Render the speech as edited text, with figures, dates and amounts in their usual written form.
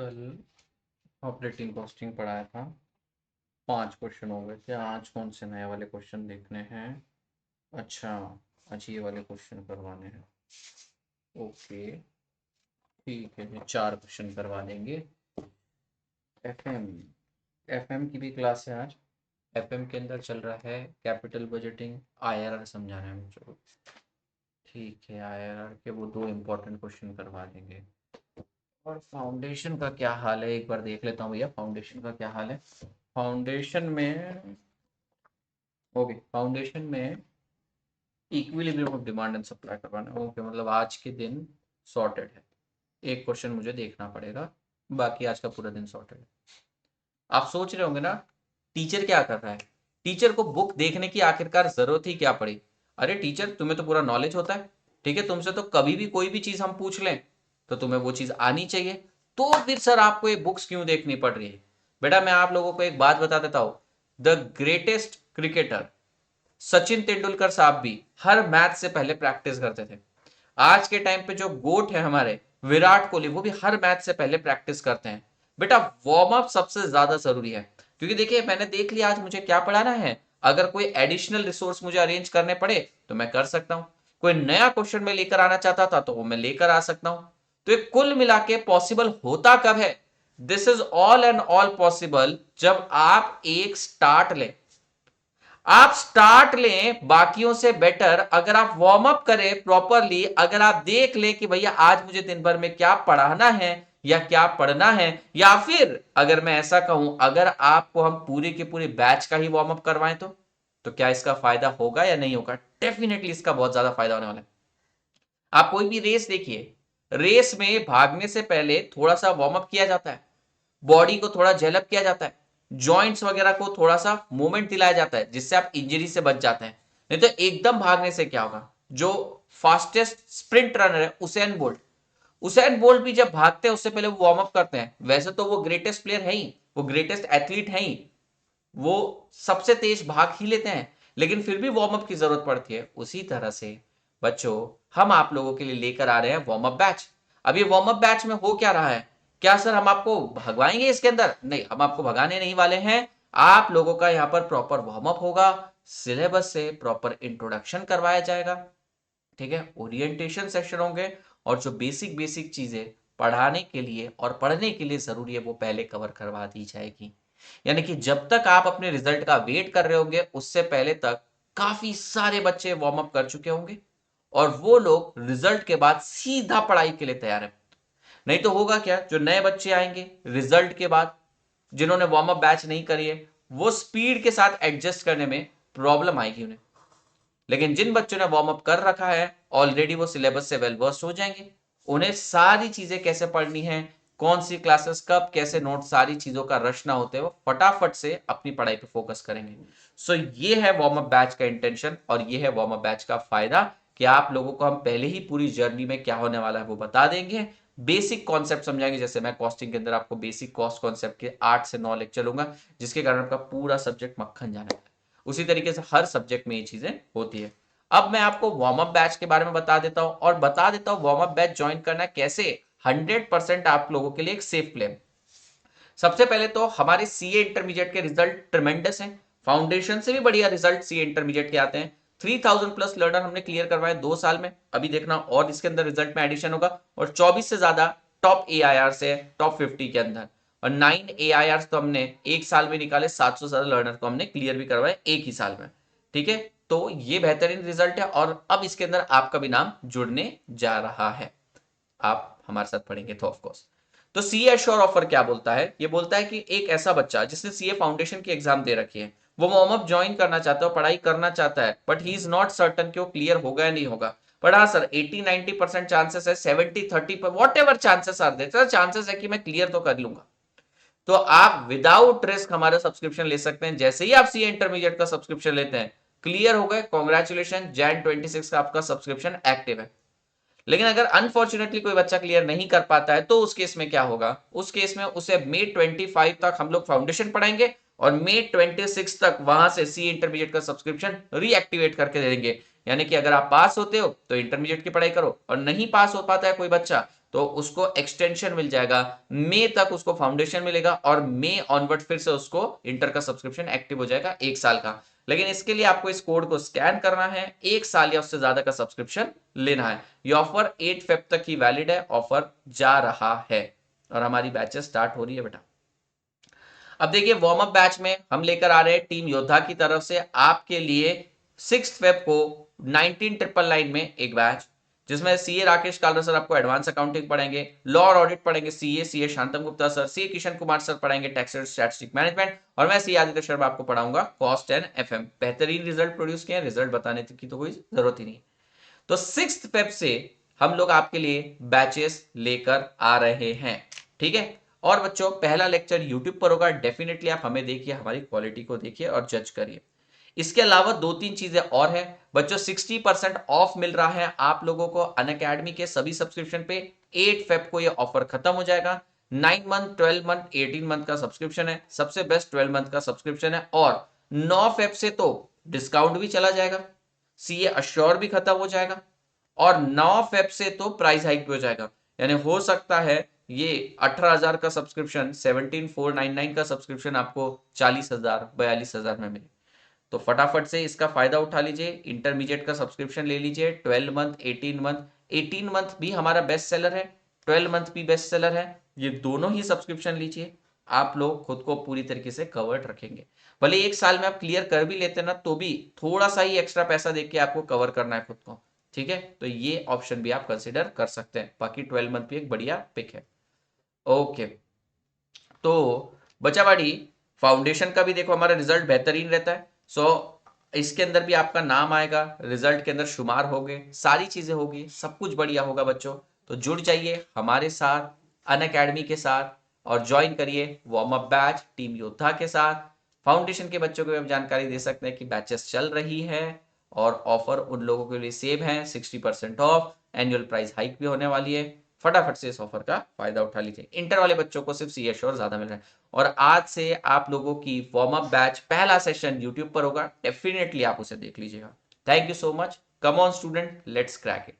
कल operating costing पढ़ाया था। 5 क्वेश्चन हो गए थे। आज कौन से नए वाले क्वेश्चन देखने हैं? अच्छा, आज ये वाले क्वेश्चन करवाने हैं। ओके, ठीक है जी, 4 क्वेश्चन करवा देंगे। एफएम एफएम की भी क्लास है आज। एफएम के अंदर चल रहा है कैपिटल बजटिंग, आईआरआर समझाना है मुझे। ठीक है, आईआरआर के वो 2 इम्पोर्टेंट क्वेश्चन करवा देंगे। और फाउंडेशन का क्या हाल है, एक बार देख लेता हूँ भैया, फाउंडेशन का क्या हाल है। फाउंडेशन में ओके, फाउंडेशन में equilibrium of demand and supply करवाना है। ओके, मतलब आज के दिन सॉर्टेड है। एक क्वेश्चन मुझे देखना पड़ेगा, बाकी आज का पूरा दिन सॉर्टेड है। आप सोच रहे होंगे ना, टीचर क्या कर रहा है? टीचर को बुक देखने की आखिरकार जरूरत ही क्या पड़ी? अरे टीचर, तुम्हें तो पूरा नॉलेज होता है, ठीक है, तुमसे तो कभी भी कोई भी चीज हम पूछ लें तो तुम्हें वो चीज आनी चाहिए, तो फिर सर आपको ये बुक्स क्यों देखनी पड़ रही है? बेटा मैं आप लोगों को एक बात बता देता हूं, the greatest cricketer Sachin Tendulkar साहब भी हर मैच से पहले प्रैक्टिस करते थे। आज के टाइम पे जो गोट है हमारे विराट कोहली, वो भी हर मैच से पहले प्रैक्टिस करते हैं। बेटा वार्म अप सबसे ज्यादा जरूरी है, क्योंकि देखिए मैंने देख लिया आज मुझे क्या पढ़ाना है। अगर कोई एडिशनल रिसोर्स मुझे अरेंज करने पड़े तो मैं कर सकता हूं, कोई नया क्वेश्चन में लेकर आना चाहता था तो वो मैं लेकर आ सकता हूं। तो ये कुल मिला के पॉसिबल होता कब है? This is all and all possible जब आप एक स्टार्ट लें। आप स्टार्ट लें बाकियों से बेटर अगर आप वार्म अप करें प्रॉपरली, अगर आप देख लें कि भैया आज मुझे दिन भर में क्या पढ़ाना है या क्या पढ़ना है, या फिर अगर मैं ऐसा कहूं अगर आपको हम पूरे के पूरे बैच का ही वार्म अप करवाएं तो क्या इसका फायदा होगा या नहीं होगा? डेफिनेटली इसका बहुत ज्यादा फायदा होने वाला है। आप कोई भी रेस देखिए, रेस में भागने से पहले थोड़ा सा वार्म अप किया जाता है, बॉडी को थोड़ा जेलअप किया जाता है, जॉइंट्स वगैरह को थोड़ा सा मूवमेंट दिलाया जाता है, जिससे आप इंजरी से बच जाते हैं। नहीं तो एकदम भागने से क्या होगा? जो फास्टेस्ट स्प्रिंट रनर है उसेन बोल्ट भी जब भागते हैं उससे पहले वो वार्म अप करते हैं। वैसे तो वो ग्रेटेस्ट प्लेयर है ही, वो ग्रेटेस्ट एथलीट है ही, वो सबसे तेज भाग ही लेते हैं, लेकिन फिर भी वार्म अप की जरूरत पड़ती है। उसी तरह से बच्चों, हम आप लोगों के लिए लेकर आ रहे हैं वार्म अप बैच। अब ये वार्म अप बैच में हो क्या रहा है? क्या सर हम आपको भगवाएंगे इसके अंदर? नहीं, हम आपको भगाने नहीं वाले हैं। आप लोगों का यहाँ पर प्रॉपर वार्म अप होगा, सिलेबस से प्रॉपर इंट्रोडक्शन करवाया जाएगा, ठीक है, ओरिएंटेशन सेशन होंगे, और जो बेसिक बेसिक चीजें पढ़ाने के लिए और पढ़ने के लिए जरूरी है वो पहले कवर करवा दी जाएगी। यानी कि जब तक आप अपने रिजल्ट का वेट कर रहे होंगे उससे पहले तक काफी सारे बच्चे वार्म अप कर चुके होंगे, और वो लोग रिजल्ट के बाद सीधा पढ़ाई के लिए तैयार है। नहीं तो होगा क्या, जो नए बच्चे आएंगे रिजल्ट के बाद, जिन्होंने वार्म अप बैच नहीं करी है, वो स्पीड के साथ एडजस्ट करने में प्रॉब्लम आएगी उन्हें। लेकिन जिन बच्चों ने वार्म अप कर रखा है ऑलरेडी, वो सिलेबस से वेल वर्स्ड हो जाएंगे। उन्हें सारी चीजें कैसे पढ़नी है, कौन सी क्लासेस कब कैसे नोट, सारी चीजों का रश ना होते वो फटाफट से अपनी पढ़ाई पे फोकस करेंगे। सो ये है वार्म अप बैच का इंटेंशन, और ये है वार्म अप बैच का फायदा कि आप लोगों को हम पहले ही पूरी जर्नी में क्या होने वाला है वो बता देंगे। बेसिक कॉन्सेप्ट समझाएंगे, जैसे मैं कॉस्टिंग के अंदर आपको बेसिक कॉस्ट कॉन्सेप्ट के 8 से 9 लेक्चर लूंगा, जिसके कारण आपका पूरा सब्जेक्ट मक्खन जाने वाला है। उसी तरीके से हर सब्जेक्ट में ये चीजें होती है। अब मैं आपको वार्म अप बैच के बारे में बता देता हूं, और बता देता हूं वार्म अप बैच ज्वाइन करना कैसे 100% आप लोगों के लिए एक सेफ प्ले। सबसे पहले तो हमारे सीए इंटरमीडिएट के रिजल्ट ट्रिमेंडस हैं, फाउंडेशन से भी बढ़िया रिजल्ट सीए इंटरमीडिएट के आते हैं। 3000 प्लस लर्नर हमने क्लियर करवाए 2 साल में, अभी देखना और इसके अंदर रिजल्ट में एडिशन होगा, और 24 से ज्यादा टॉप एआईआर से टॉप 50 के अंदर, और 9 एआईआर तो हमने एक साल में निकाले, 700 से ज्यादा लर्नर को हमने क्लियर भी करवाए एक ही साल में, ठीक है। तो ये बेहतरीन रिजल्ट है, और अब इसके अंदर आपका भी नाम जुड़ने जा रहा है, आप हमारे साथ पढ़ेंगे तो ऑफकोर्स। तो सीए एश्योर ऑफर क्या बोलता है? ये बोलता है कि एक ऐसा बच्चा जिसने सीए फाउंडेशन की एग्जाम दे रखी है, वो वार्म अप ज्वाइन करना चाहता है, पढ़ाई करना चाहता है, but he is not certain कि वो क्लियर होगा या नहीं होगा। बट हाँ सर 80-90% चांसेस है, 70-30 पर whatever chances are there, chances है कि मैं क्लियर तो कर लूंगा। तो आप विदाउट रिस्क हमारा सब्सक्रिप्शन ले सकते हैं। जैसे ही आप सीए इंटरमीडिएट का सब्सक्रिप्शन लेते हैं, क्लियर हो गए, कॉन्ग्रेचुलेशन, Jan 26 का आपका सब्सक्रिप्शन एक्टिव है। लेकिन अगर अनफॉर्चुनेटली कोई बच्चा क्लियर नहीं कर पाता है तो उस केस में क्या होगा? उस केस में उसे May 25 तक हम लोग फाउंडेशन पढ़ाएंगे, और May 26 तक वहां से सी इंटरमीडिएट का सब्सक्रिप्शन रीएक्टिवेट करके दे देंगे। यानी कि अगर आप पास होते हो तो इंटरमीडिएट की पढ़ाई करो, और नहीं पास हो पाता है कोई बच्चा तो उसको एक्सटेंशन मिल जाएगा, मई तक उसको फाउंडेशन मिलेगा और मई ऑनवर्ड फिर से उसको इंटर का सब्सक्रिप्शन एक्टिव हो जाएगा 1 साल का। लेकिन इसके लिए आपको इस कोड को स्कैन करना है, 1 साल या उससे ज्यादा का सब्सक्रिप्शन लेना है। ये ऑफर 8 फेब तक ही वैलिड है, ऑफर जा रहा है और हमारी बैचेस स्टार्ट हो रही है बेटा। अब देखिए वार्म अप बैच में हम लेकर आ रहे हैं टीम योद्धा की तरफ से आपके लिए 6 फेब को 19,999 में एक बैच, जिसमें सीए राकेश कालरा सर आपको एडवांस अकाउंटिंग पढ़ेंगे, लॉ और ऑडिट पढ़ेंगे CA Shantam Gupta sir, CA Kishan Kumar sir पढ़ाएंगे टैक्स एंड स्टैटिस्टिक मैनेजमेंट, और मैं सी आदित्य शर्मा आपको पढ़ाऊंगा कॉस्ट एंड एफएम। बेहतरीन रिजल्ट प्रोड्यूस किए, रिजल्ट बताने की तो कोई जरूरत ही नहीं। तो 6 फेब से हम लोग आपके लिए बैचेस लेकर आ रहे हैं, ठीक है। और बच्चों पहला लेक्चर यूट्यूब पर होगा, डेफिनेटली आप हमें देखिए, हमारी क्वालिटी को देखिए और जज करिए। इसके अलावा 2-3 चीजें और है बच्चों, 60% ऑफ मिल रहा है आप लोगों को अनअकैडमी के सभी सब्सक्रिप्शन पे। 8 फेब को ये ऑफर खत्म हो जाएगा। 9 मंथ, 12 मंथ, 18 मंथ का सब्सक्रिप्शन है, सबसे बेस्ट 12 मंथ का सब्सक्रिप्शन है। और 9 फेब से तो डिस्काउंट भी चला जाएगा, सीए अश्योर भी खत्म हो जाएगा, और 9 फेब से तो प्राइस हाइक भी हो जाएगा। यानी हो सकता है ये 18,000 का सब्सक्रिप्शन 17,499 का सब्सक्रिप्शन आपको 40,000 42,000 में मिले। तो फटाफट से इसका फायदा उठा लीजिए, इंटरमीडिएट का सब्सक्रिप्शन ले लीजिए। 12 मंथ, 18 मंथ, 18 मंथ भी हमारा बेस्ट सेलर है, 12 मंथ भी बेस्ट सेलर है। ये दोनों ही सब्सक्रिप्शन लीजिए, आप लोग खुद को पूरी तरीके से कवर्ड रखेंगे। भले 1 साल में आप क्लियर कर भी लेते ना, तो भी थोड़ा सा ही एक्स्ट्रा पैसा देके आपको कवर करना है खुद को, ठीक है। तो ये ऑप्शन भी आप कंसिडर कर सकते हैं। बाकी 12 मंथ भी एक बढ़िया पिक है। ओके, तो बचावाड़ी फाउंडेशन का भी देखो हमारा रिजल्ट बेहतरीन रहता है। सो इसके अंदर भी आपका नाम आएगा, रिजल्ट के अंदर शुमार होगे, सारी चीजें होगी, सब कुछ बढ़िया होगा बच्चों। तो जुड़ जाइए हमारे साथ अनअकैडमी के साथ और ज्वाइन करिए वार्म अप बैच टीम योद्धा के साथ। फाउंडेशन के बच्चों को भी हम जानकारी दे सकते हैं कि बैचेस चल रही है और ऑफर उन लोगों के लिए सेम है, 60% ऑफ, एनुअल प्राइस हाइक भी होने वाली है। फटाफट से इस ऑफर का फायदा उठा लीजिए। इंटर वाले बच्चों को सिर्फ सी एश्योर ज्यादा मिल रहा है। और आज से आप लोगों की वार्म अप बैच पहला सेशन यूट्यूब पर होगा, डेफिनेटली आप उसे देख लीजिएगा। Thank you so much. Come on student, let's crack it.